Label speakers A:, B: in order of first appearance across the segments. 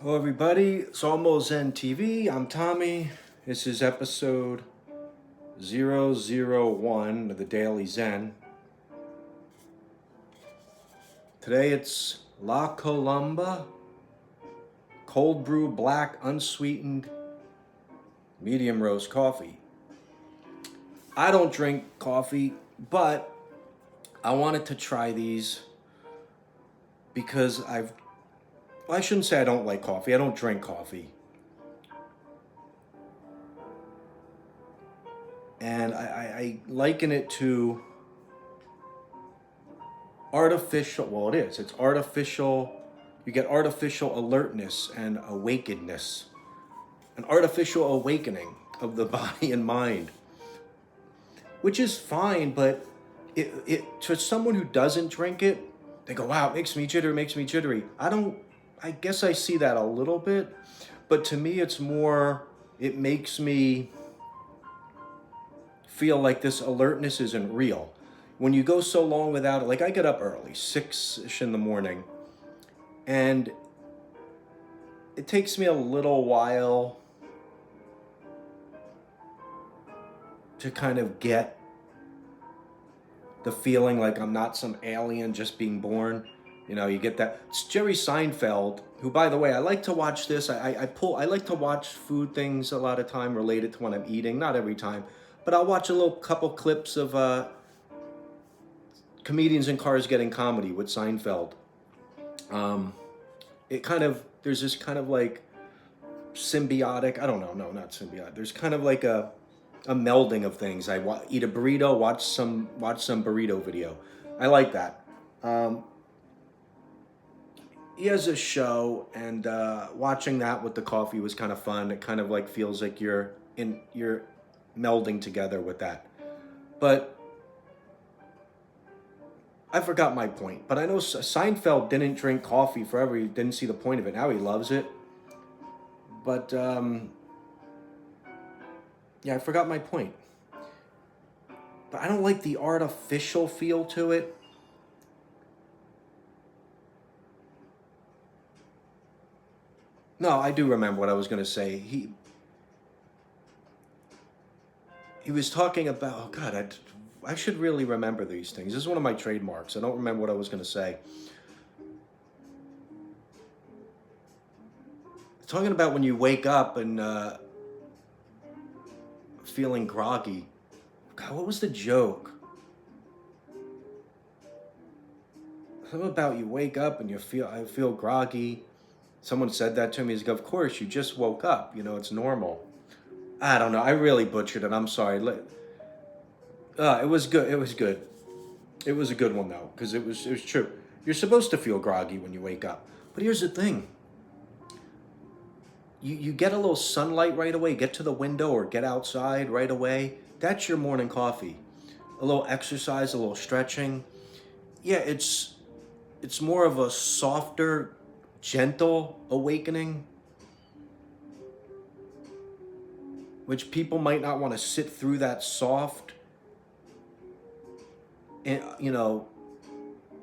A: Hello, everybody. It's Almost Zen TV. I'm Tommy. This is episode 001 of the Daily Zen. Today it's La Columbe cold brew black unsweetened medium roast coffee. I don't drink coffee, but I wanted to try these because I shouldn't say I don't like coffee. I don't drink coffee. And I liken it to artificial, well, it is. It's artificial. You get artificial alertness and awakenedness, an artificial awakening of the body and mind, which is fine, but it to someone who doesn't drink it, they go, wow, it makes me jittery, makes me jittery. I guess I see that a little bit, but to me, it's more, it makes me feel like this alertness isn't real. When you go so long without it, like I get up early, 6-ish in the morning, and it takes me a little while to kind of get the feeling like I'm not some alien just being born. You know, you get that. It's Jerry Seinfeld, who, by the way, I like to watch this. I like to watch food things a lot of time related to when I'm eating. Not every time, but I'll watch a little couple clips of comedians in cars getting comedy with Seinfeld. It kind of, there's this kind of like symbiotic, I don't know, no, not symbiotic. There's kind of like a melding of things. Eat a burrito, watch some burrito video. I like that. He has a show, and watching that with the coffee was kind of fun. It kind of like feels like you're melding together with that. But I forgot my point. But I know Seinfeld didn't drink coffee forever. He didn't see the point of it. Now he loves it. But yeah, I forgot my point. But I don't like the artificial feel to it. No, I do remember what I was going to say. He was talking about, oh God, I should really remember these things. This is one of my trademarks. I don't remember what I was going to say. Talking about when you wake up and feeling groggy. God, what was the joke? Something about you wake up and I feel groggy. Someone said that to me. He's like, of course, you just woke up. You know, it's normal. I don't know. I really butchered it. I'm sorry. It was good. It was good. It was a good one though, because it was true. You're supposed to feel groggy when you wake up. But here's the thing. You get a little sunlight right away, get to the window or get outside right away. That's your morning coffee. A little exercise, a little stretching. Yeah, it's more of a softer, gentle awakening, which people might not want to sit through that soft, you know,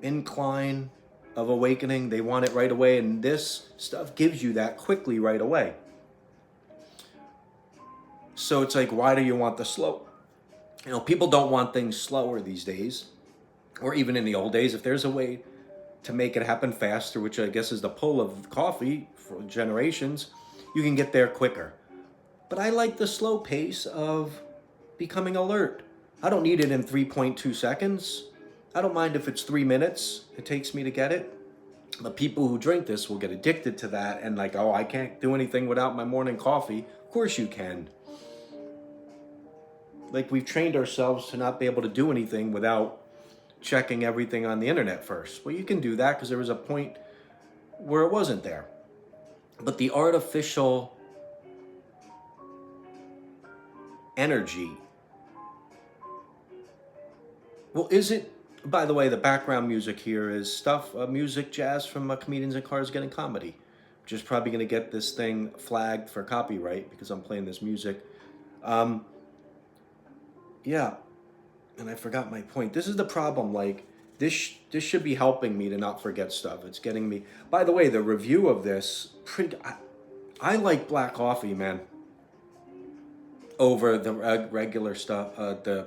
A: incline of awakening. They want it right away, and this stuff gives you that quickly right away. So it's like, why do you want the slow? You know, people don't want things slower these days, or even in the old days. If there's a way to make it happen faster, which I guess is the pull of coffee for generations, you can get there quicker. But I like the slow pace of becoming alert. I don't need it in 3.2 seconds. I don't mind if it's 3 minutes it takes me to get it. But people who drink this will get addicted to that and like, oh, I can't do anything without my morning coffee. Of course you can. Like, we've trained ourselves to not be able to do anything without checking everything on the internet first. Well, you can do that because there was a point where it wasn't there. But the artificial energy, well, is it, by the way, the background music here is stuff, music, jazz from comedians in cars getting comedy, which is probably going to get this thing flagged for copyright because I'm playing this music. Yeah, and I forgot my point. This is the problem. Like, This should be helping me to not forget stuff. It's getting me. By the way, the review of this, I like black coffee, man, over the regular stuff. The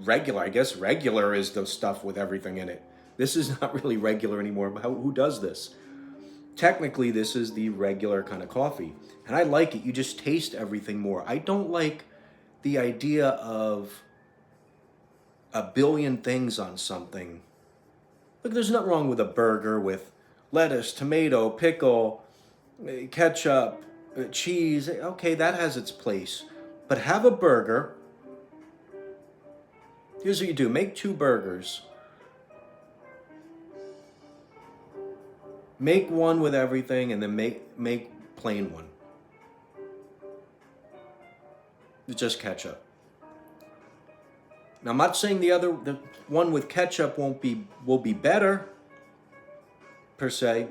A: regular. I guess regular is the stuff with everything in it. This is not really regular anymore. Who does this? Technically, this is the regular kind of coffee, and I like it. You just taste everything more. I don't like the idea of a billion things on something. Look, there's nothing wrong with a burger with lettuce, tomato, pickle, ketchup, cheese. Okay, that has its place. But have a burger. Here's what you do. Make 2 burgers. Make one with everything and then make plain one. It's just ketchup. Now I'm not saying the one with ketchup will be better per se.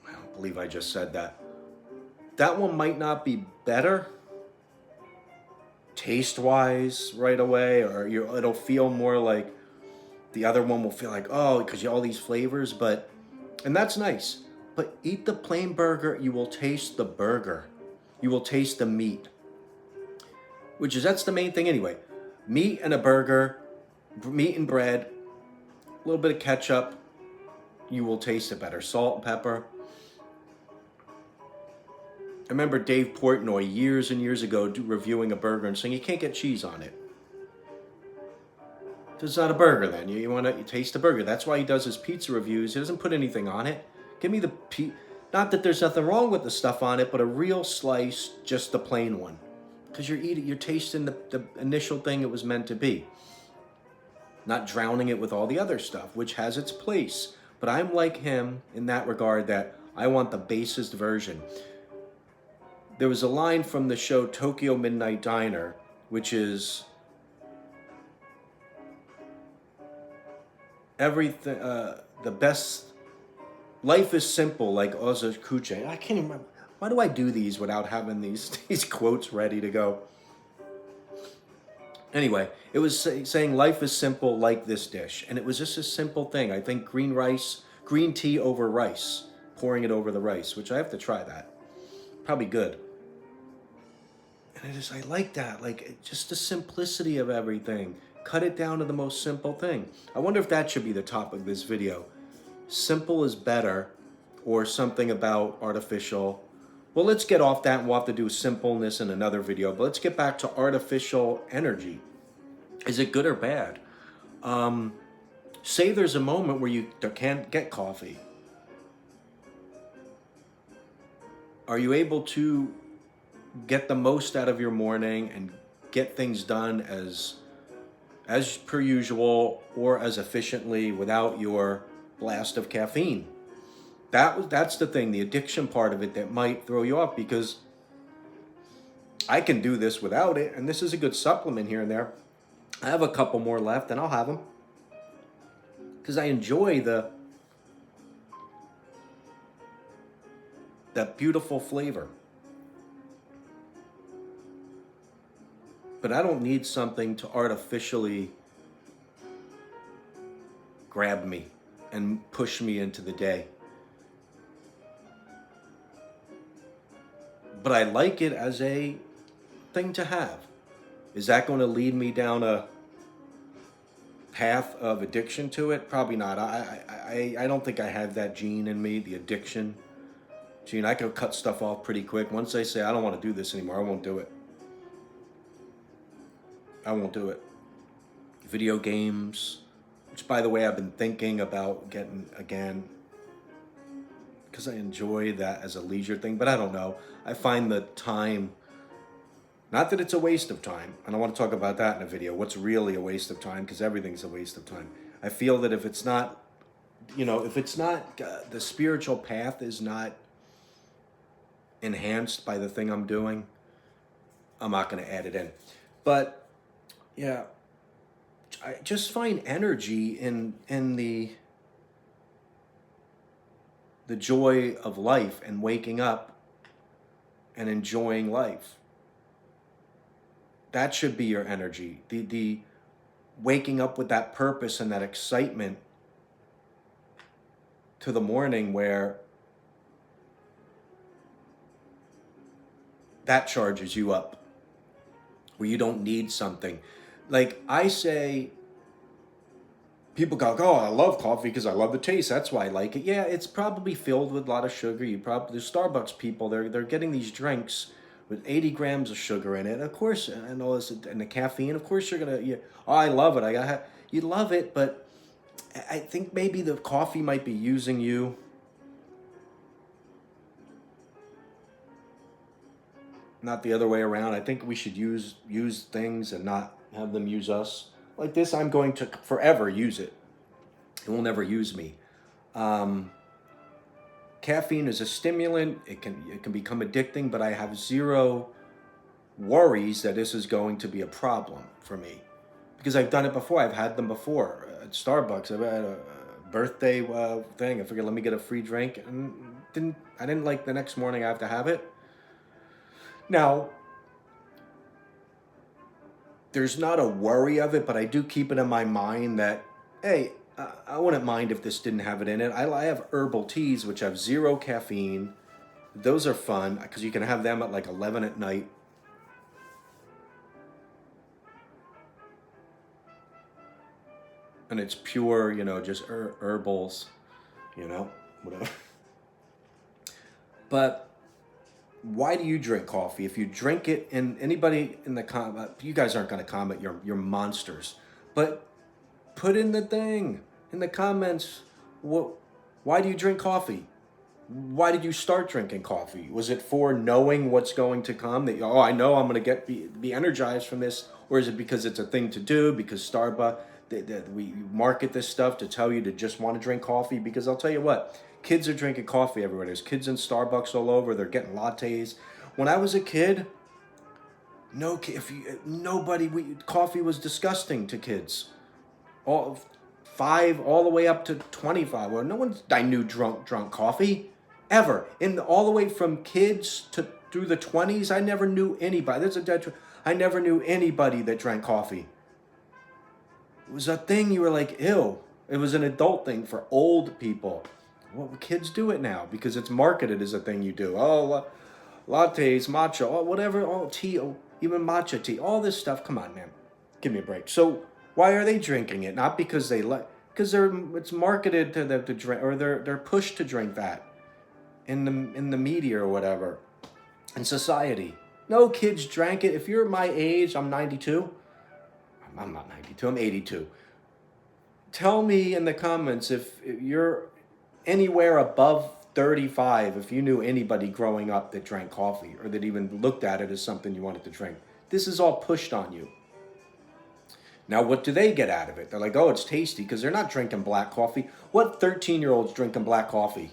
A: I don't believe I just said that. That one might not be better taste-wise right away, or it'll feel more like the other one will feel like, oh, because you all these flavors, and that's nice. But eat the plain burger, you will taste the burger. You will taste the meat. That's the main thing anyway. Meat and a burger, meat and bread, a little bit of ketchup, you will taste it better. Salt and pepper. I remember Dave Portnoy years and years ago reviewing a burger and saying you can't get cheese on it. It's not a burger then. You want to taste the burger. That's why he does his pizza reviews. He doesn't put anything on it. Give me not that there's nothing wrong with the stuff on it, but a real slice, just the plain one. Because you're tasting the initial thing it was meant to be. Not drowning it with all the other stuff, which has its place. But I'm like him in that regard that I want the basest version. There was a line from the show Tokyo Midnight Diner, which is everything, the best, life is simple like Oza Kuche. I can't even remember. Why do I do these without having these quotes ready to go? Anyway, it was saying life is simple like this dish. And it was just a simple thing. I think green tea over rice, pouring it over the rice, which I have to try that. Probably good. And I like that, like just the simplicity of everything. Cut it down to the most simple thing. I wonder if that should be the topic of this video. Simple is better, or something about artificial. Well, let's get off that and we'll have to do simpleness in another video. But let's get back to artificial energy. Is it good or bad? Say there's a moment where you can't get coffee. Are you able to get the most out of your morning and get things done as per usual or as efficiently without your blast of caffeine? That's the thing, the addiction part of it that might throw you off, because I can do this without it, and this is a good supplement here and there. I have a couple more left, and I'll have them because I enjoy that beautiful flavor. But I don't need something to artificially grab me and push me into the day. But I like it as a thing to have. Is that going to lead me down a path of addiction to it? Probably not. I don't think I have that gene in me, the addiction gene. I can cut stuff off pretty quick. Once I say I don't want to do this anymore, I won't do it. I won't do it. Video games, which by the way I've been thinking about getting again, because I enjoy that as a leisure thing, but I don't know. I find the time, not that it's a waste of time, and I want to talk about that in a video, what's really a waste of time, because everything's a waste of time. I feel that if it's not, the spiritual path is not enhanced by the thing I'm doing, I'm not going to add it in. But, yeah, I just find energy in the joy of life and waking up and enjoying life. That should be your energy. The waking up with that purpose and that excitement to the morning where that charges you up, where you don't need something. Like I say, people go, oh, I love coffee because I love the taste. That's why I like it. Yeah, it's probably filled with a lot of sugar. You probably, the Starbucks people, they're getting these drinks with 80 grams of sugar in it. Of course, and all this, and the caffeine. Of course, you're gonna. Oh, I love it. You love it, but I think maybe the coffee might be using you. Not the other way around. I think we should use things and not have them use us. Like this, I'm going to forever use it. It will never use me. Um, Caffeine is a stimulant. It can become addicting, but I have zero worries that this is going to be a problem for me because I've done it before. I've had them before at Starbucks. I've had a birthday thing. I figured let me get a free drink, and I didn't like the next morning I have to have it. Now, there's not a worry of it, but I do keep it in my mind that, hey, I wouldn't mind if this didn't have it in it. I have herbal teas, which have zero caffeine. Those are fun because you can have them at like 11 at night. And it's pure, just herbals, whatever. But why do you drink coffee? If you drink it, and anybody in the you guys aren't going to comment, you're monsters. But put in the thing in the comments. Why do you drink coffee? Why did you start drinking coffee? Was it for knowing what's going to come? That I know I'm going to be energized from this, or is it because it's a thing to do? Because Starbucks, that we market this stuff to tell you to just want to drink coffee? Because I'll tell you what, kids are drinking coffee everywhere. There's kids in Starbucks all over. They're getting lattes. When I was a kid, coffee was disgusting to kids. All 5 all the way up to 25. Well, no one's I knew drunk coffee ever. All the way from kids to through the 20s, I never knew anybody. There's a dead truth. I never knew anybody that drank coffee. It was a thing you were like, ew. It was an adult thing for old people. Well, kids do it now because it's marketed as a thing you do. Oh, lattes, matcha, whatever, tea, even matcha tea, all this stuff. Come on, man, give me a break. So why are they drinking it? Not because they because it's marketed to them to drink, or they're pushed to drink that in the media or whatever, in society. No kids drank it. If you're my age, I'm 92. I'm not 92. I'm 82. Tell me in the comments if you're anywhere above 35, if you knew anybody growing up that drank coffee or that even looked at it as something you wanted to drink. This is all pushed on you. Now, what do they get out of it? They're like, oh, it's tasty, because they're not drinking black coffee. What 13-year-old's drinking black coffee?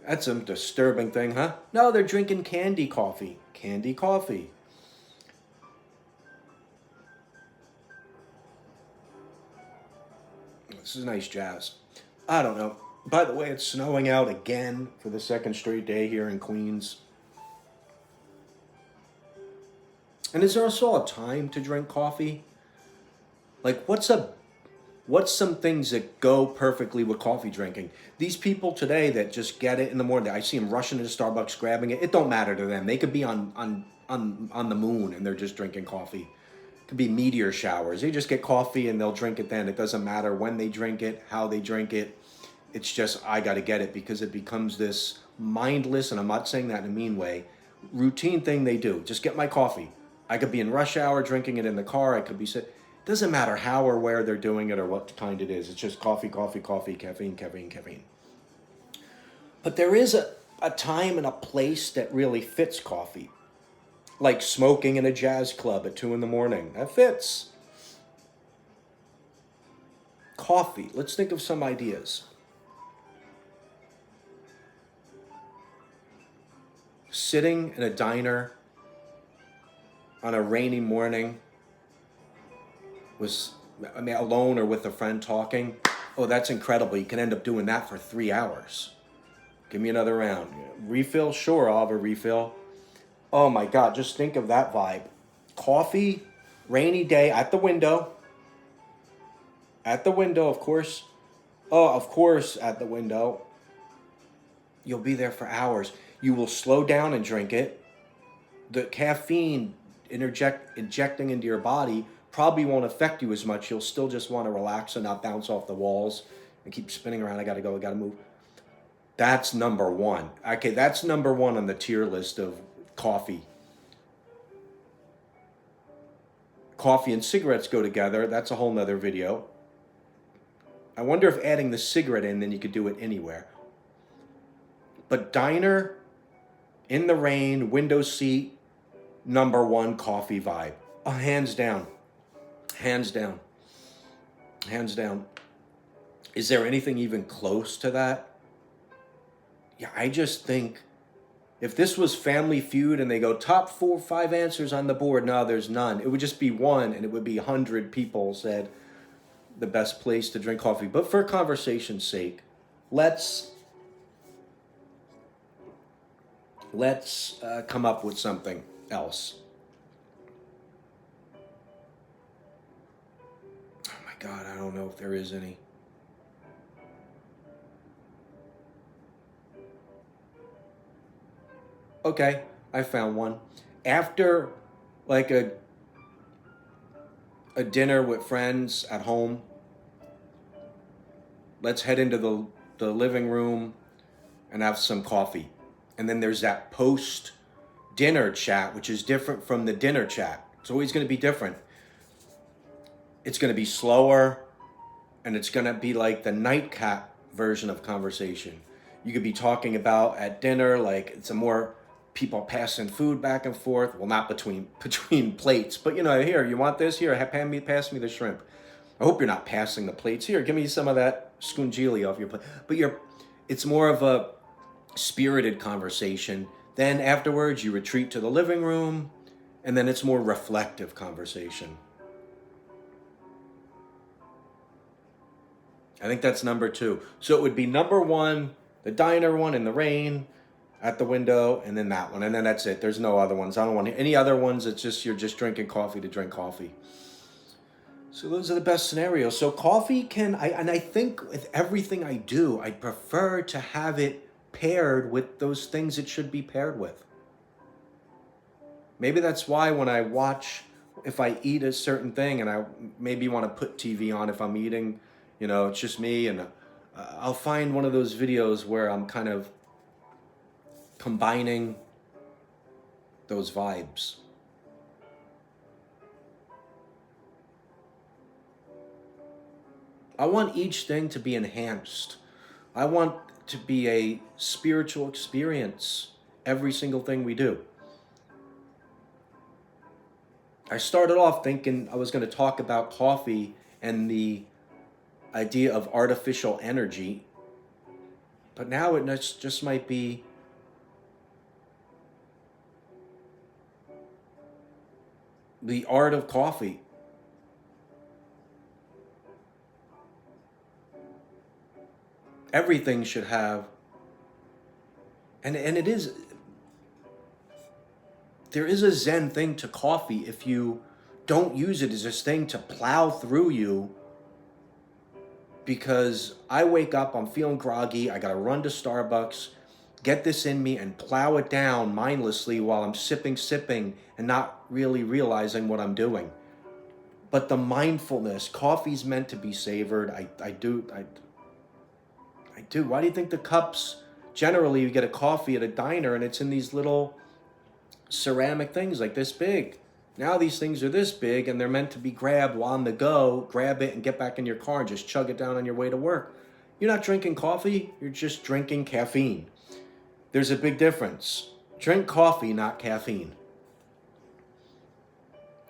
A: That's a disturbing thing, huh? No, they're drinking candy coffee. Candy coffee. This is nice jazz. I don't know. By the way, it's snowing out again for the second straight day here in Queens. And is there also a time to drink coffee? Like, what's some things that go perfectly with coffee drinking? These people today that just get it in the morning, I see them rushing into Starbucks, grabbing it. It don't matter to them. They could be on the moon and they're just drinking coffee. It could be meteor showers. They just get coffee and they'll drink it then. It doesn't matter when they drink it, how they drink it. It's just, I got to get it, because it becomes this mindless, and I'm not saying that in a mean way, routine thing they do. Just get my coffee. I could be in rush hour drinking it in the car. I could be sitting. Doesn't matter how or where they're doing it or what kind it is. It's just coffee, coffee, coffee, caffeine, caffeine, caffeine. But there is a time and a place that really fits coffee. Like smoking in a jazz club at 2 a.m. That fits. Coffee. Let's think of some ideas. Sitting in a diner on a rainy morning, alone or with a friend talking. Oh, that's incredible. You can end up doing that for 3 hours. Give me another round. Refill? Sure, I'll have a refill. Oh my God, just think of that vibe. Coffee, rainy day, at the window. At the window, of course. Oh, of course, at the window. You'll be there for hours. You will slow down and drink it. The caffeine injecting into your body probably won't affect you as much. You'll still just want to relax and not bounce off the walls and keep spinning around. I gotta go, I gotta move. That's number one. Okay, that's number one on the tier list of coffee. Coffee and cigarettes go together. That's a whole nother video. I wonder if adding the cigarette in, then you could do it anywhere. But diner, in the rain, window seat, number one coffee vibe. Hands down. Hands down. Hands down. Is there anything even close to that? Yeah, I just think if this was Family Feud and they go top 4 or 5 answers on the board, no, there's none. It would just be one, and it would be 100 people said the best place to drink coffee. But for conversation's sake, let's come up with something else. Oh my God, I don't know if there is any. Okay, I found one. After like a dinner with friends at home, let's head into the living room and have some coffee. And then there's that post dinner chat, which is different from the dinner chat. It's always going to be different. It's going to be slower, and it's going to be like the nightcap version of conversation. You could be talking about at dinner, like it's a more people passing food back and forth. Well, not between plates, but here, you want this? Here, pass me the shrimp. I hope you're not passing the plates. Here, give me some of that scungili off your plate. But it's more of a spirited conversation. Then afterwards, you retreat to the living room, and then it's more reflective conversation. I think that's number 2. So it would be number 1, the diner one in the rain, at the window, and then that one. And then that's it. There's no other ones. I don't want any other ones. It's just you're just drinking coffee to drink coffee. So those are the best scenarios. So coffee I think with everything I do, I prefer to have it paired with those things it should be paired with. Maybe that's why when I watch, if I eat a certain thing and I maybe want to put TV on if I'm eating, it's just me, and I'll find one of those videos where I'm kind of combining those vibes. I want each thing to be enhanced. I want to be a spiritual experience, every single thing we do. I started off thinking I was going to talk about coffee and the idea of artificial energy, but now it just might be the art of coffee. Everything should have, and it is, there is a Zen thing to coffee if you don't use it as this thing to plow through you. Because I wake up, I'm feeling groggy, I gotta run to Starbucks, get this in me and plow it down mindlessly while I'm sipping and not really realizing what I'm doing. But the mindfulness, coffee's meant to be savored. I do. Why do you think the cups, generally you get a coffee at a diner and it's in these little ceramic things like this big? Now these things are this big and they're meant to be grabbed while on the go. Grab it and get back in your car and just chug it down on your way to work. You're not drinking coffee, you're just drinking caffeine. There's a big difference. Drink coffee, not caffeine.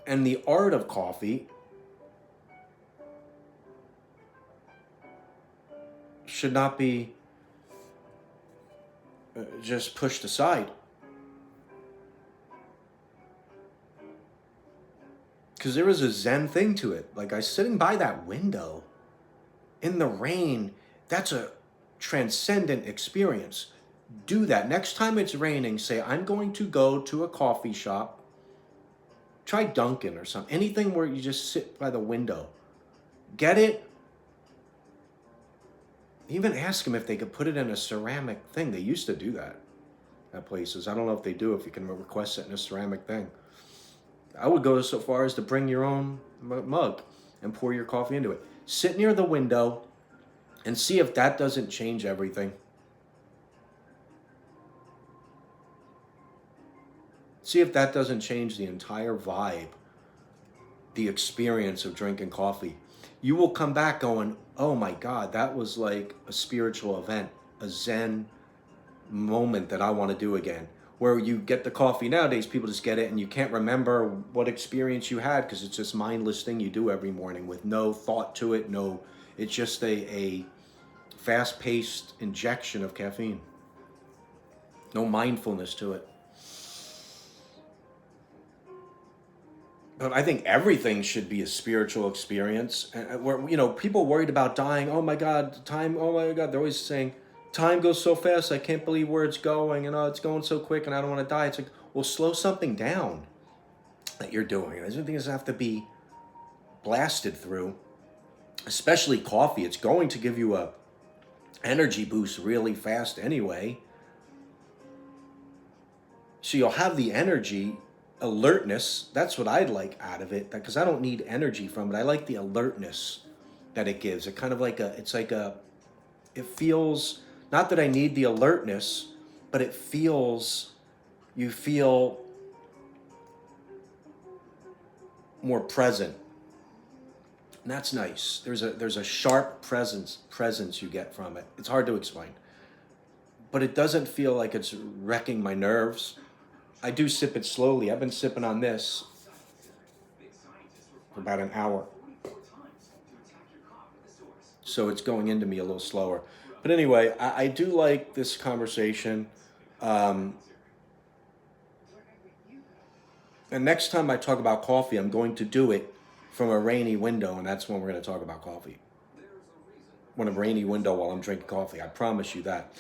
A: And the art of coffee should not be just pushed aside. Because there is a Zen thing to it. Like I sitting by that window in the rain, that's a transcendent experience. Do that. Next time it's raining, say, I'm going to go to a coffee shop Try Dunkin' or something. Anything where you just sit by the window. Get it. Even ask them if they could put it in a ceramic thing. They used to do that at places. I don't know if they do, if you can request it in a ceramic thing. I would go so far as to bring your own mug and pour your coffee into it. Sit near the window and see if that doesn't change everything. See if that doesn't change the entire vibe, the experience of drinking coffee. You will come back going, oh my God, that was like a spiritual event, a Zen moment that I want to do again. Where you get the coffee nowadays, people just get it and you can't remember what experience you had because it's this mindless thing you do every morning with no thought to it. No, it's just a fast-paced injection of caffeine. No mindfulness to it. But I think everything should be a spiritual experience. Where, people worried about dying. Oh my God, time. Oh my God, they're always saying, time goes so fast. I can't believe where it's going. And it's going so quick, and I don't want to die. It's like, well, slow something down that you're doing. Everything doesn't have to be blasted through. Especially coffee. It's going to give you a energy boost really fast anyway. So you'll have the energy. Alertness, that's what I'd like out of it, because I don't need energy from it. I like the alertness that it gives. It kind of like it feels, not that I need the alertness, but you feel more present. And that's nice. There's a sharp presence you get from it. It's hard to explain. But it doesn't feel like it's wrecking my nerves. I do sip it slowly. I've been sipping on this for about an hour. So it's going into me a little slower. But anyway, I do like this conversation. And next time I talk about coffee, I'm going to do it from a rainy window, and that's when we're going to talk about coffee. When a rainy window while I'm drinking coffee. I promise you that.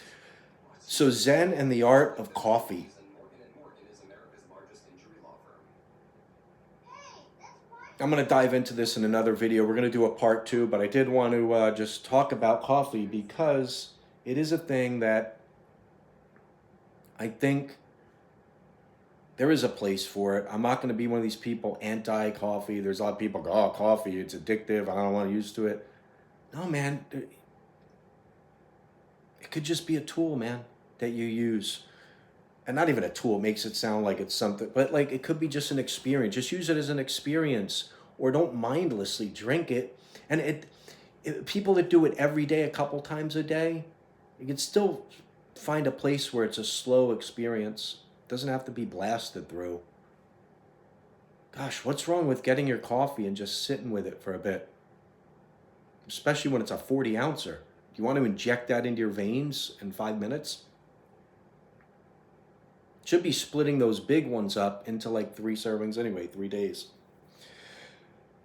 A: So Zen and the art of coffee. I'm going to dive into this in another video. We're going to do a part 2, but I did want to just talk about coffee because it is a thing that I think there is a place for it. I'm not going to be one of these people anti-coffee. There's a lot of people go, oh, coffee, it's addictive. I don't want to use to it. No, man. It could just be a tool, man, that you use. And not even a tool, it makes it sound like it's something, but like it could be just an experience. Just use it as an experience, or don't mindlessly drink it. And people that do it every day, a couple times a day, you can still find a place where it's a slow experience. It doesn't have to be blasted through. Gosh, what's wrong with getting your coffee and just sitting with it for a bit? Especially when it's a 40 ouncer. You want to inject that into your veins in 5 minutes? Should be splitting those big ones up into like 3 servings anyway, 3 days.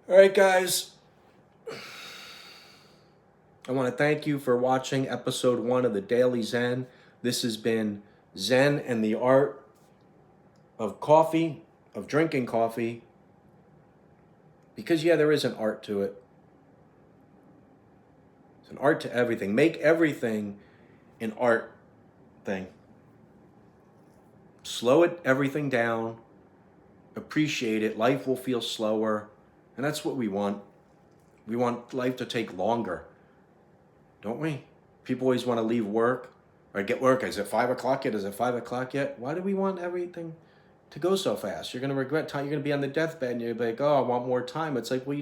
A: All right, guys. I want to thank you for watching episode 1 of the Daily Zen. This has been Zen and the art of coffee, of drinking coffee. Because, yeah, there is an art to it. It's an art to everything. Make everything an art thing. Slow everything down, appreciate it. Life will feel slower, and that's what we want. We want life to take longer, don't we? People always want to leave work or get work. Is it 5 o'clock yet? Is it 5 o'clock yet? Why do we want everything to go so fast? You're going to regret time. You're going to be on the deathbed, and you're like, oh, I want more time. It's like, well,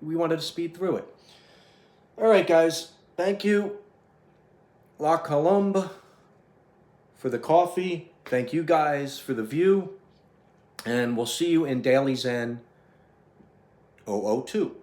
A: we wanted to speed through it. All right, guys. Thank you. La Columbe for the coffee. Thank you guys for the view, and we'll see you in Daily Zen 002.